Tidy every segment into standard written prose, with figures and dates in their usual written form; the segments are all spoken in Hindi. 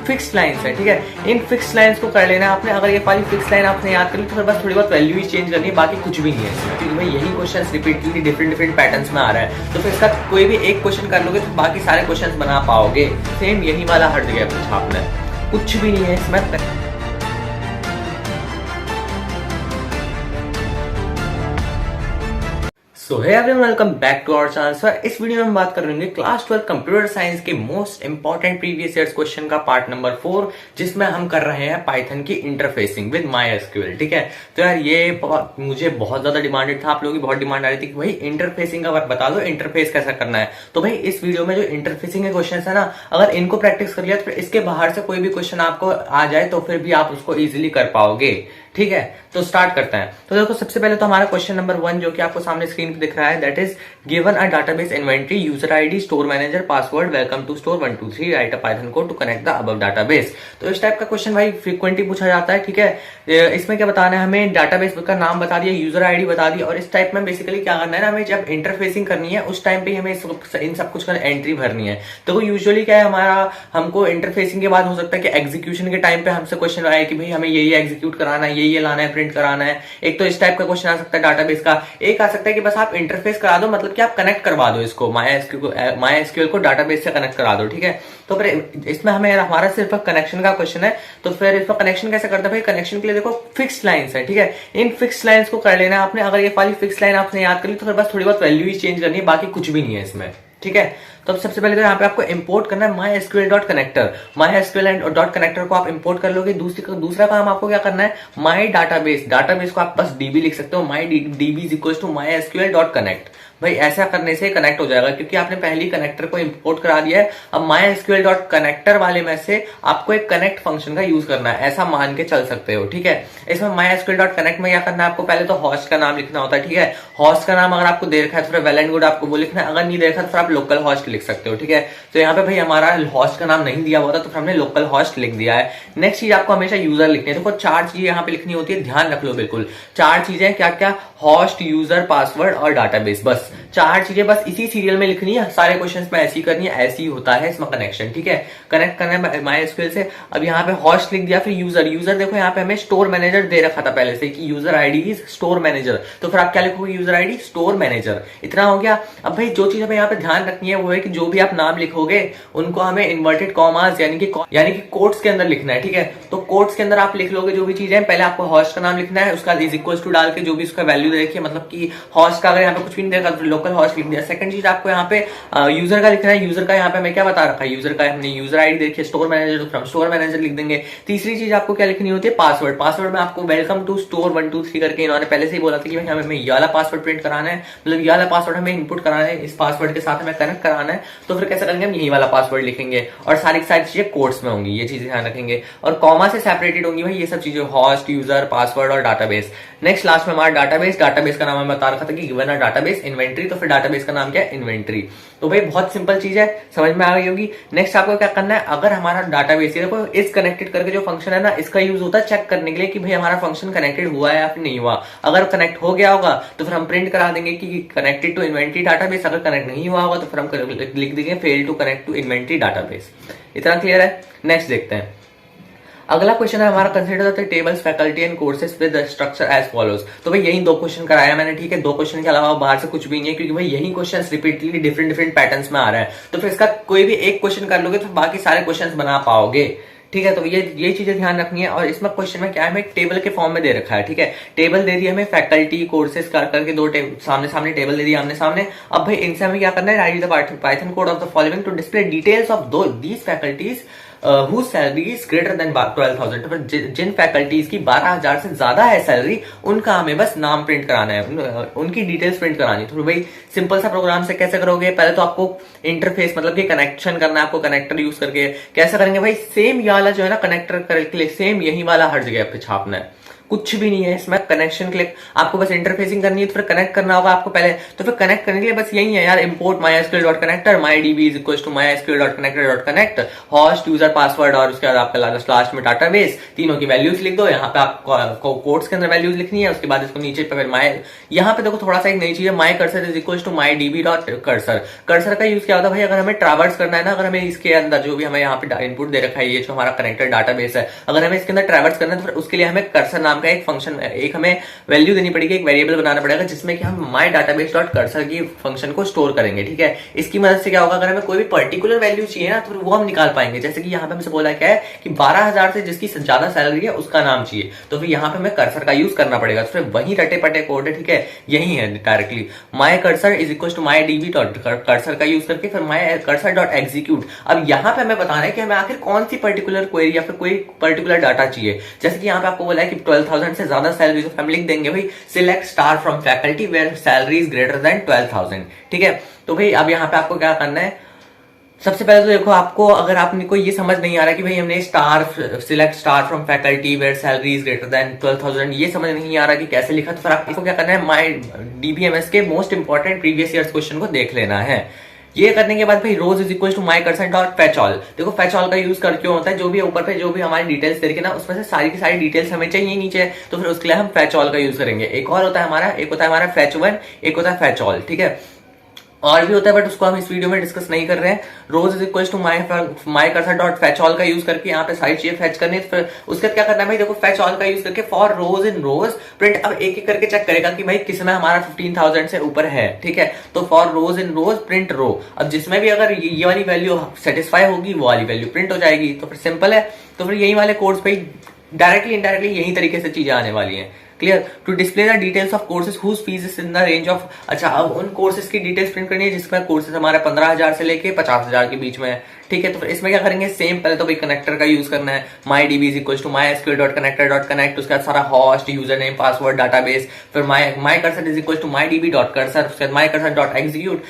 फिक्स लाइंस है, ठीक है। इन फिक्स लाइंस को कर लेना आपने। अगर ये वाली फिक्स लाइन आपने याद करी तो फिर बस थोड़ी बहुत वैल्यू ही चेंज करनी है, बाकी कुछ भी नहीं है इसमें, क्योंकि भाई यही क्वेश्चन रिपीटली डिफरेंट पैटर्न्स में आ रहा है। तो फिर इसका कोई भी एक क्वेश्चन कर लोगे तो बाकी सारे क्वेश्चन बना पाओगे। सेम यही वाला हर जगह पे छापना है, कुछ भी नहीं है इसमें। So hey everyone, welcome back to our channel. Sir इस वीडियो में हम बात करेंगे क्लास 12 कंप्यूटर साइंस के most important previous years question का पार्ट नंबर 4, जिसमें हम कर रहे हैं पाइथन की इंटरफेसिंग विद MySQL, ठीक है। तो यार ये मुझे बहुत ज्यादा डिमांडेड था, आप लोगों की बहुत डिमांड आ रही थी कि भाई इंटरफेसिंग का बता दो, इंटरफेस कैसा करना है। तो भाई इस वीडियो में जो इंटरफेसिंग के क्वेश्चन है ना, अगर इनको प्रैक्टिस कर लिया तो फिर इसके बाहर से कोई भी क्वेश्चन आपको आ जाए तो फिर भी आप उसको इजिली कर पाओगे, ठीक है। तो स्टार्ट करते हैं। तो देखो सबसे पहले तो हमारा क्वेश्चन नंबर 1 जो कि आपको सामने स्क्रीन पे दिख रहा है, that is given a database inventory user ID store manager password welcome to store 123 write a Python code to connect the above database. तो इस टाइप का क्वेश्चन भाई फ्रीक्वेंटली पूछा जाता है, ठीक है। इसमें क्या बताना है हमें, डाटाबेस का नाम बता दिया, यूजर आईडी बता दी, और इस टाइप में बेसिकली क्या करना है ना, हमें जब इंटरफेसिंग करनी है उस टाइम पे हमें इन सब कुछ का एंट्री भरनी है। तो यूजुअली क्या है हमारा, हमको इंटरफेसिंग के बाद हो सकता है कि एग्जीक्यूशन के टाइम पे हमसे क्वेश्चन आए कि भाई हमें ये एग्जीक्यूट कराना है, ये लाना है, प्रिंट कराना है। एक तो इस टाइप का क्वेश्चन आ सकता है डाटाबेस का। एक आ सकता है कि बस आप इंटरफेस करा दो, मतलब कि आप कनेक्ट करवा दो इसको MySQL को डाटाबेस से कनेक्ट करा दो, ठीक है। तो फिर इसमें हमें हमारा सिर्फ कनेक्शन का क्वेश्चन है। तो फिर इसमें कनेक्शन कैसे करते हैं भाई, कनेक्शन के लिए देखो फिक्स लाइंस है, ठीक है। इन फिक्स लाइंस को कर लेना आपने। अगर ये वाली फिक्स लाइन आपने याद करी तो फिर बस थोड़ी बहुत वैल्यू ही चेंज करनी है, बाकी कुछ भी नहीं है इसमें, ठीक है। तो अब सबसे पहले तो यहाँ पे आपको इंपोर्ट करना है MySQL.connector। MySQL.connector को आप इंपोर्ट कर लोगे। दूसरा काम आपको क्या करना है, माई डाटाबेस को आप बस डीबी लिख सकते हो, my DB is equal to MySQL.connect। भाई ऐसा करने से कनेक्ट हो जाएगा, क्योंकि आपने पहली कनेक्टर को इंपोर्ट करा दिया है। अब MySQL.connector वाले में से आपको एक कनेक्ट फंक्शन का यूज करना है, ऐसा मान के चल सकते हो, ठीक है। इसमें MySQL.connect में क्या करना है, आपको पहले तो होस्ट का नाम लिखना होता है, ठीक है। होस्ट का नाम अगर आपको दे रखा है तो फिर वेल एंड गुड आपको वो लिखना है, अगर नहीं दे रखा तो फिर आप लोकल होस्ट लिख सकते हो, ठीक है। तो यहाँ पे भाई हमारा होस्ट का नाम नहीं दिया हुआ था तो फिर हमने लोकल होस्ट लिख दिया है। नेक्स्ट चीज आपको हमेशा यूजर लिखनी है। देखो 4 चीजें यहाँ पे लिखनी होती है, ध्यान रख लो बिल्कुल। 4 चीजें क्या क्या, होस्ट, यूजर, पासवर्ड और डाटाबेस, बस 4 चीजें बस इसी सीरियल में लिखनी है। सारे क्वेश्चंस में ऐसी करनी है, ऐसी होता है इसमें कनेक्शन, ठीक है। कनेक्ट करना है MySQL से। अब यहाँ पे होस्ट लिख दिया, फिर यूजर देखो यहाँ पे हमें स्टोर मैनेजर दे रखा था पहले से कि user ID is store manager, तो फिर आप क्या लिखोगे, यूजर आईडी स्टोर मैनेजर। इतना हो गया। अब भाई जो चीज हमें यहाँ पे ध्यान रखनी है वो है कि जो भी आप नाम लिखोगे उनको हमें इन्वर्टेड कॉमास यानी कि कोट्स के अंदर लिखना है, ठीक है। तो कोट्स के अंदर आप लिख लोगे जो भी चीजें, पहले आपको होस्ट का नाम लिखना है, उसका इज इक्वल टू डाल के जो भी उसका वैल्यू देखिए, मतलब कि होस्ट का अगर यहाँ पे कुछ भी नहीं देखा तो लोकल होस्ट लिख दिया। सेकंड चीज आपको यहाँ पे यूजर का लिखना है। यूजर का यहाँ पे हमें क्या बता रखा है, यूजर का हमने यूजर आईडी देखिए स्टोर मैनेजर, तो हम स्टोर मैनेजर लिख देंगे। तीसरी चीज आपको क्या लिखनी होती है, पासवर्ड में आपको वेलकम टू स्टोर 123 करके इन्होंने पहले से ही बोला था कि भाई हमें ये वाला पासवर्ड प्रिंट कराना है, मतलब ये वाला पासवर्ड हमें इनपुट कराना है, इस पासवर्ड के साथ हमें कनेक्ट कराना है। तो फिर कैसे करेंगे, हम यही वाला पासवर्ड लिखेंगे और सारी चीजें कोड्स में होंगी, ये चीजें ध्यान रखेंगे। और कॉमा से सेपरेटेड होंगी भाई ये सब चीजें, होस्ट, यूजर, पासवर्ड और डाटाबेस। नेक्स्ट लास्ट में हमारा डाटाबेस का नाम हमें बता रखा था कि गिवन अ डाटाबेस इन्वेंटरी, तो फिर डाटाबेस का नाम क्या है, इन्वेंटरी। तो भाई बहुत सिंपल चीज है, समझ में आ गई होगी। नेक्स्ट आपको क्या करना है, अगर हमारा डाटाबेस देखो इस कनेक्टेड करके जो फंक्शन है ना, इसका यूज होता है चेक करने के लिए कि भाई हमारा फंक्शन कनेक्टेड हुआ है या फिर नहीं हुआ। अगर कनेक्ट हो गया होगा तो फिर हम प्रिंट करा देंगे कि कनेक्टेड टू इन्वेंटरी डाटाबेस। अगर कनेक्ट नहीं हुआ होगा तो फिर हम लिख देंगे fail to connect to inventory database. इतना क्लियर है। नेक्स्ट देखते हैं। अगला क्वेश्चन है हमारा, consider the tables faculty and courses with structure as follows. तो भाई यही 2 क्वेश्चन कराया मैंने, ठीक है। 2 क्वेश्चन के अलावा बाहर से कुछ भी नहीं है, क्योंकि भाई यही क्वेश्चन रिपीटली डिफरेंट पैटर्न्स में आ रहा है। तो फिर इसका कोई भी एक क्वेश्चन कर लोगे तो बाकी सारे क्वेश्चन बना पाओगे, ठीक है। तो ये चीजें ध्यान रखनी है। और इसमें क्वेश्चन में क्या है, हमें टेबल के फॉर्म में दे रखा है, ठीक है। टेबल दे दी हमें फैकल्टी कोर्सेज करके 2 सामने टेबल दे दी आमने सामने। अब भाई इनसे हमें क्या करना है, write the Python code of the following to display details of these faculties whose salary is greater than 12,000। तो फिर जिन फैकल्टीज की 12,000 से ज्यादा है सैलरी, उनका हमें बस नाम प्रिंट कराना है, उनकी डिटेल्स प्रिंट करानी है। तो भाई सिंपल सा प्रोग्राम से कैसे करोगे, पहले तो आपको इंटरफेस मतलब कि कनेक्शन करना है, आपको कनेक्टर यूज करके कैसे करेंगे भाई, सेम ये वाला जो है ना कनेक्टर करके सेम यही वाला हर जगह पे छापना है। कुछ भी नहीं है इसमें। कनेक्शन क्लिक, आपको बस इंटरफेसिंग करनी है, तो फिर कनेक्ट करना होगा आपको पहले। तो फिर कनेक्ट करने के लिए बस यही है यार, import mysql.connector, mydb is equals to mysql.connector.connect, host, user, password और उसके बाद आपका लास्ट में डाटाबेस, तीनों की वैल्यूज लिख दो। यहाँ पे आपको कोड्स के अंदर वैल्यूज लिखनी है। उसके बाद इसको नीचे पे फिर यहाँ पे देखो थोड़ा सा एक नई चीज है, my cursor is equal to mydb.cursor। Cursor का यूज क्या होता है भाई, अगर हमें ट्रैवर्स करना है ना, अगर हमें इसके अंदर जो भी हमें यहाँ पे इनपुट दे रखा है, ये जो हमारा कनेक्टेड डाटाबेस है, अगर हमें इसके अंदर ट्रैवर्स करना है तो फिर उसके लिए हमें कर्सर नाम का एक फंक्शन, एक हमें वैल्यू देनी पड़ेगी, एक वेरिएबल बनाना पड़ेगा जिसमें कि हम माई डाटाबेस डॉट कर्सर की फंक्शन को स्टोर करेंगे। ठीक है, इसकी मदद से क्या होगा, अगर हमें कोई भी पर्टिकुलर वैल्यू चाहिए ना तो वो हम निकाल पाएंगे। जैसे कि यहाँ पे हमसे बोला क्या है कि 12,000 से जिसकी ज्यादा सैलरी है उसका नाम चाहिए, तो फिर यहाँ पे हमें कर्सर का यूज करना पड़ेगा। तो फिर वही रटे पटे कोड है, ठीक है, यही है directly my cursor is equal to my DB dot cursor का यूज करके फिर माई कर्सर डॉट एग्जीक्यूट। अब यहाँ पे हमें बताना है कि हमें आखिर कौन सी पर्टिकुलर क्वेरी या फिर कोई पर्टिकुलर डाटा चाहिए। जैसे कि यहाँ पे आपको बोला है कि 12,000 से ज्यादा सैलरी, तो हम लिख देंगे भाई select star from faculty where salary is greater than 12,000। ठीक है, तो भाई अब यहाँ पे आपको क्या करना है, सबसे पहले तो देखो, आपको अगर आपने कोई ये समझ नहीं आ रहा कि भाई हमने select star from faculty where salary is greater than 12,000, ये समझ नहीं आ रहा कि कैसे लिखा, तो फिर आपको क्या करना है, माई डीबीएमएस के most important previous years question को देख लेना है। ये करने के बाद भाई rows is equal to my cursor dot fetch all. देखो फैच ऑल का यूज कर क्यों होता है, जो भी ऊपर पे जो भी हमारी डिटेल्स दे रखी है ना, उसमें से सारी की सारी डिटेल्स हमें चाहिए नीचे, तो फिर उसके लिए हम फैच ऑल का यूज करेंगे। एक और होता है हमारा, एक होता है हमारा फैच वन, एक होता है फैच ऑल। ठीक है, और भी होता है बट उसको हम इस वीडियो में डिस्कस नहीं कर रहे हैं। Rows is equal to my cursor dot fetch all का यूज करके यहाँ पे सारी चीजें फैच करनी है। फिर उसके बाद क्या करना है भाई, देखो फैच ऑल का यूज करके for rows in rows print, अब एक एक करके चेक करेगा कि भाई किसमें हमारा 15,000 से ऊपर है। ठीक है, तो for rows in rows print रो, अब जिसमें भी अगर ये वाली वैल्यू सेटिस्फाई होगी वो वाली वैल्यू प्रिंट हो जाएगी। तो फिर सिंपल है, तो फिर यही वाले कोड्स पे डायरेक्टली इनडायरेक्टली यही तरीके से चीजें आने वाली हैं। Clear, to display the details of courses whose fees is in the range of, अच्छा अब उन कोर्सेज की डिटेल्स प्रिंट करनी है जिसमें कोर्सेज हमारे 15,000 से लेके 50,000 के बीच में है। ठीक है, तो फिर इसमें क्या करेंगे, सेम पहले तो भाई कनेक्टर का यूज करना है, my DB is equal to my SQL dot connector dot connect, उसके बाद सारा host, user name, password, database, फिर my cursor is equal to my DB dot cursor, उसके बाद my cursor dot execute.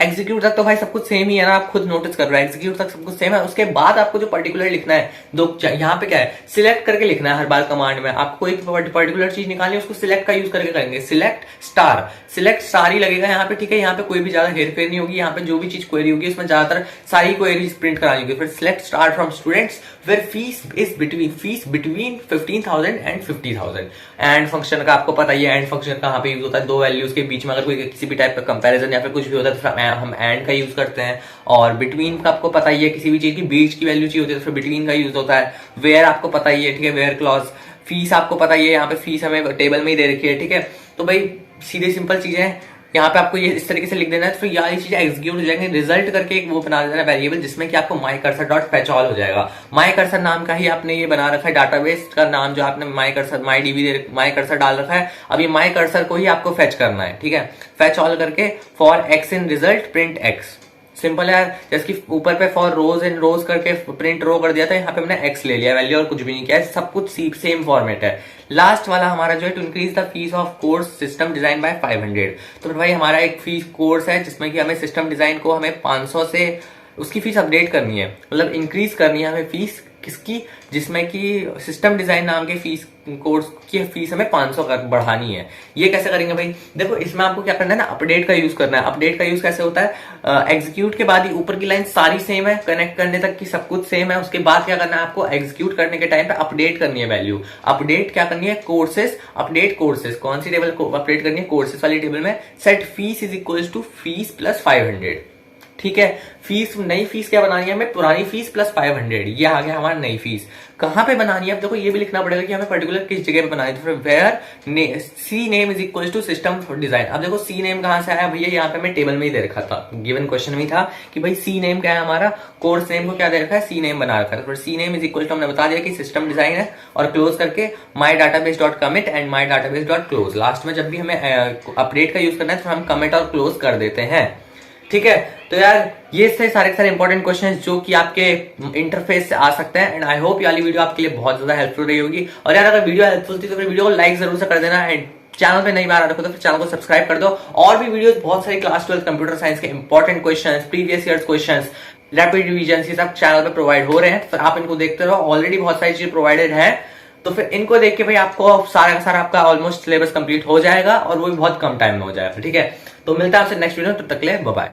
Execute तक तो भाई सब कुछ सेम ही है ना, आप खुद नोटिस कर रहे हो, एग्जीक्यूट तक सब कुछ सेम है। उसके बाद आपको जो पर्टिकुलर लिखना है, दो यहाँ पे क्या है, सिलेक्ट करके लिखना है। हर बार कमांड में आपको एक पर्टिकुलर चीज निकालनी है, उसको सिलेक्ट का यूज करके करेंगे। सिलेक्ट स्टार ही लगेगा यहाँ पे। ठीक है, यहाँ पे कोई भी ज्यादा हेरफेर नहीं होगी, यहाँ पे जो भी चीज क्वेरी होगी उसमें ज्यादातर सारी क्वेरीज प्रिंट करानी होगी। फिर select star from students where fees between 15,000 and 50,000। And function का आपको पता ही है, एंड फंक्शन कहाँ पे यूज होता है, दो वैल्यूज के बीच में अगर कोई किसी भी टाइप का कंपैरिजन या फिर कुछ भी होता है तो हम एंड का यूज करते हैं। और बिटवीन का आपको पता ही है, किसी भी चीज की बीच की वैल्यू चाहिए होती है तो फिर बिटवीन का यूज होता है। वेयर आपको पता ही है, ठीक है, वेयर क्लॉज। फीस आपको पता ही है, यहाँ पे फीस हमें टेबल में ही दे रखी है। ठीक है, तो भाई सीधे सिंपल चीजें हैं, यहाँ पे आपको ये इस तरीके से लिख देना है, तो फिर ये चीजें एग्जीक्यूट हो जाएंगे। रिजल्ट करके एक वो बना देना वेरिएबल जिसमें कि आपको माई कर्सर डॉट फैच ऑल हो जाएगा। माई कर्सर नाम का ही आपने ये बना रखा है, डाटाबेस का नाम जो आपने माई कर्सर डाल रखा है। अब ये माई कर्सर को ही आपको फैच करना है। ठीक है, फैच ऑल करके for x in result print x. Simple है, जैसे कि ऊपर पे फॉर रोज इन रोज करके प्रिंट रो कर दिया था, यहाँ पे हमने एक्स ले लिया वैल्यू और कुछ भी नहीं किया, सब कुछ सेम फॉर्मेट है। लास्ट वाला हमारा जो है, to increase the fees of course system design by 500। तो फिर भाई हमारा एक फीस कोर्स है जिसमें कि हमें सिस्टम डिजाइन को हमें 500 से उसकी फीस अपडेट करनी है, मतलब इंक्रीज करनी है हमें फीस किसकी, जिसमें कि सिस्टम डिजाइन नाम के फीस कोर्स की फीस हमें 500 बढ़ानी है। ये कैसे करेंगे भाई, देखो इसमें आपको क्या करना है ना, अपडेट का यूज करना है। अपडेट का यूज कैसे होता है, एग्जीक्यूट के बाद ही ऊपर की लाइन सारी सेम है, कनेक्ट करने तक की सब कुछ सेम है। उसके बाद क्या करना है, आपको एग्जीक्यूट करने के टाइम पे अपडेट करनी है वैल्यू। अपडेट क्या करनी है, कोर्सेस, अपडेट कोर्सेस। कौन सी टेबल को अपडेट करनी है, कोर्सेस वाली टेबल में। Set fees is equal to fees plus 500। ठीक है, फीस, नई फीस क्या बनानी है हमें, पुरानी फीस प्लस 500, ये आ गया हमारा नई फीस। कहां पे बनानी है, अब देखो ये भी लिखना पड़ेगा कि हमें पर्टिकुलर किस जगह पे बनानी है। तो फिर where C name is equal to system design. अब देखो सी नेम कहां से आया भैया, यहाँ पे मैं टेबल में ही दे रखा था, गिवन क्वेश्चन में था कि भाई सी नेम क्या है हमारा, कोर्स नेम को क्या दे रखा है, सी नेम बना रखा है। तो C name is equal to हमने बता दिया कि सिस्टम डिजाइन है, और क्लोज करके my database dot commit and my database dot close. Last में जब भी हमें अपडेट का यूज करना है तो हम कमिट और क्लोज कर देते हैं। ठीक है, तो यार ये सारे इंपॉर्टेंट क्वेश्चन जो कि आपके इंटरफेस से आ सकते हैं। एंड आई होप ये वाली वीडियो आपके लिए बहुत ज्यादा हेल्पफुल रही होगी। और यार अगर वीडियो हेल्पफुल थी तो फिर वीडियो को लाइक जरूर से कर देना। एंड चैनल पे नई बार आ रखो तो फिर चैनल को सब्सक्राइब कर दो। और भी वीडियोस बहुत सारी क्लास 12 कंप्यूटर साइंस के important question, previous years question, rapid revision, ये सब चैनल पे प्रोवाइड हो रहे हैं, तो आप इनको देखते रहो। ऑलरेडी बहुत सारी चीजें प्रोवाइडेड है, तो फिर इनको देख के भाई आपको सारा का सारा आपका ऑलमोस्ट सिलेबस कंप्लीट हो जाएगा और वो भी बहुत कम टाइम में हो जाएगा। ठीक है, तो मिलता है आपसे नेक्स्ट वीडियो, तब तक के लिए बाय बाय।